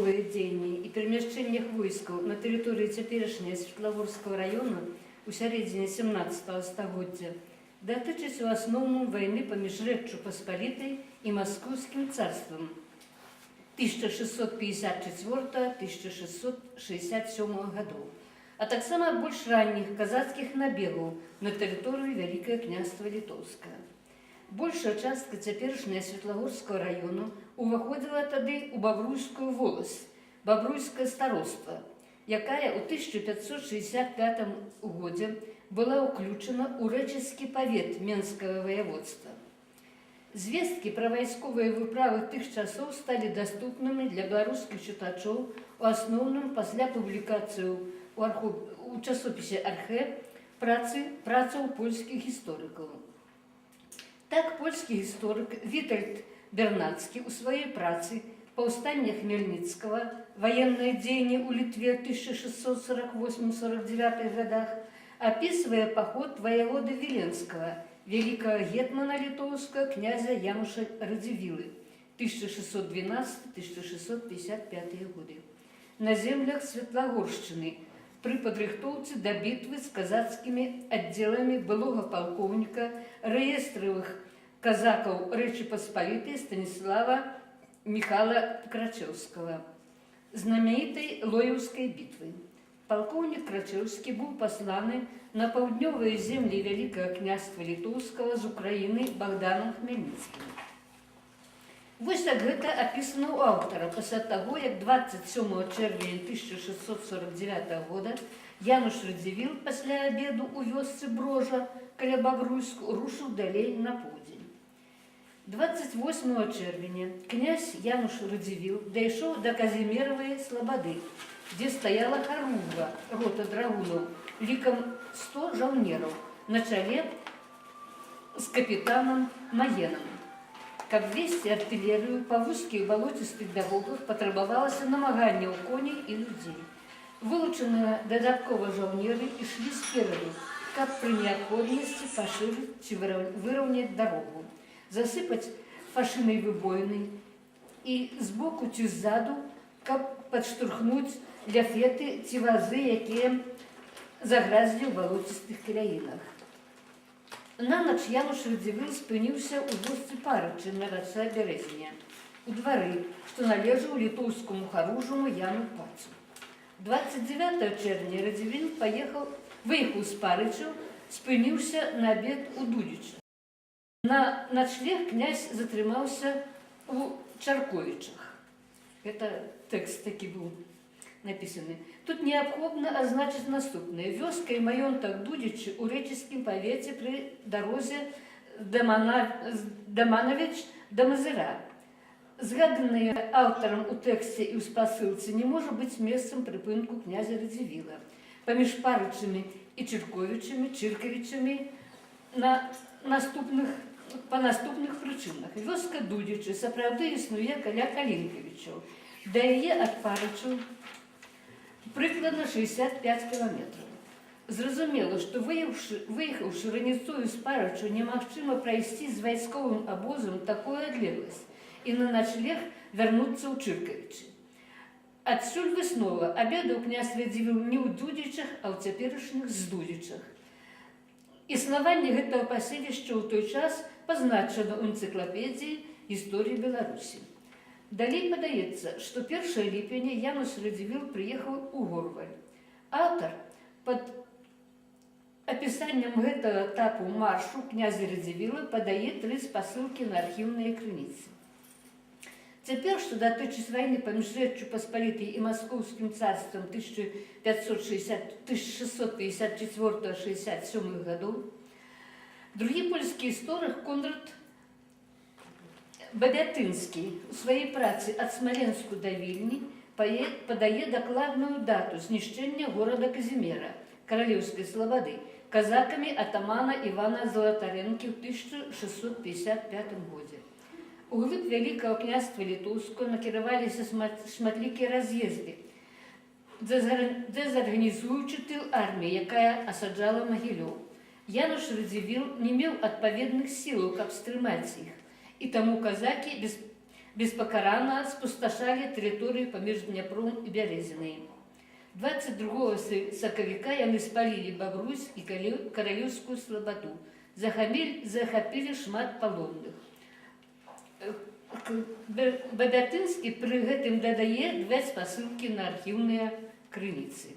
боевые дзеянні і перемяшчэннях войскаў на тэрыторыі цяперашняга Светлагорскага района у сярэдзіне 17 стагоддзя датычыць у асноўным вайны паміж Рэччу Паспалітай і Маскоўскім царствам 1654-1667 гадоў, а таксама больш ранніх казацкіх набегаў на тэрыторыю Вялікае княства Літоўскае. Большая частка цяперашняга Светлагорскага району уваходзіла тады ў Бабруйскую воласць, Бабруйскае староства, якая ў 1565 годзе была ўключана ў рэчыцкі павет Менскага ваяводства. Звесткі пра вайсковыя выправы тых часоў сталі даступнымі для беларускіх чытачоў у асноўным пасля публікацыі у часопісе «Архэ» працаў польскіх гісторыкаў. Так, польскі гісторык Вітальд Бернацкі ў сваёй працы «Паўстанне Хмельніцкага. Ваеннае дзеянне ў Літве 1648-49 годах» описывая поход воеводы Виленского, великого гетмана литовского князя Януша Радзивиллы 1612-1655 годы на землях Светлагоршчыны при подрыхтоўцы до битвы с казацкими отделами былого полковника реестровых казаков Речи Посполитой Станислава Михайла Крачевского, знаменитой Лоевской битвы. Полковник Крачевский был посланы на паўднёвыя земли Великого княства Литовского с Украины Богданом Хмельницким. Вось так гэта описано у автора пасля того, як 27 чэрвеня 1649 года Януш Радзівіл пасля обеду у вёсцы Брожа каля Бабруйску рушыў далей на поўдзень. 28 чэрвеня князь Януш Радзівіл дайшоў до Казімеравай слободы, где стояла Харуга, рота драгунов, ликом 100 жаўнераў, на чале с капитаном Маеном. Каб весці артиллерию по вузких болотистых дорогах патрабавалася намаганне ў коней и людей. Вылучаныя дадаткова жаўнеры ішлі спераду, каб при необходимости поширить ці выровнять дорогу, засыпать фашиной выбоиной и сбоку ці сзаду, каб подштурхнуть ляфеты ці вазы, якія загразлі ў балотістых краінах. На ноч Януш Радзівіл спыніўся ў вёсцы Парычы на рацэ Бярэзіне, у двары, што належаў літоўскаму харужаму Яну Пацу. 29 чэрвеня Радзівіл выехаў з Парычаў, спыніўся на абед у Дудзічах. На ночлег князь затрымаўся у Чарковічах. Это текст таки был написаны. Тут необходимо означить наступное. Вёска и маёнтак Дудзічы у рэчыцкім павеце при дорозе Даманович до Мазыра. Згаданное автором у тексте и у спасылцы не может быть местом припынку князя Радзівіла. Паміж Парычамі и Чирковичами по наступных причинах. Вёска Дудзічы сапраўды існуе каля Калінкавічаў. Да яе ад Парычаў прыкладна 65 километров. Зразумела, што выехаўшы раніцою з Парычаў, немагчыма прайсці з вайсковым абозам такую адлегласць і на ночлег вярнуцца ў Чыркавічы. Адсюль выснова абедаў князь Радзівіл не ў Дудзічах, а ў цяперашніх Здудзічах. Існаванне гэтага паселішча ў той час пазначана ў энцыклапедыі гісторыі Беларусі. Далей падаецца, што 1 ліпеня Януш Радзівіл прыехаў у Горваль. Аўтар пад апісаннем гэтага этапу маршу князя Радзівіла падае 3 спасылкі на архіўныя крыніцы. Цяпер, што датычыць вайны паміж Рэччу Паспалітай і Маскоўскім царствам 1654-67 гадоў, другі польскі гісторык Конрад Бабятынскі у сваёй працы «Ад Смаленску да Вільні» падае дакладную дату знішчэння горада Казімера, Каралеўскай слободы, казакамі атамана Івана Залатарэнкі ў 1655 годзе. Углыб Вялікага княства Літоўскага накіраваліся шматлікія раз'езды, дэзарганізуючы тыл арміі, якая асаджала Магілёў. Януш Радзівіл не меў адпаведных сілаў, каб стрымаць іх, і таму казакі беспокарано спустошали территорию паміж Дняпром и Березиной. 22 сакавіка яны спалілі Бабрусь і Каралеўскую слабаду, захапілі шмат палонных. Бабятынскі пры гэтым дадае 2 спасылкі на архіўныя крыніцы.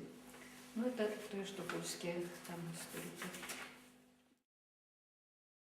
Ну, это то, что польские там историки.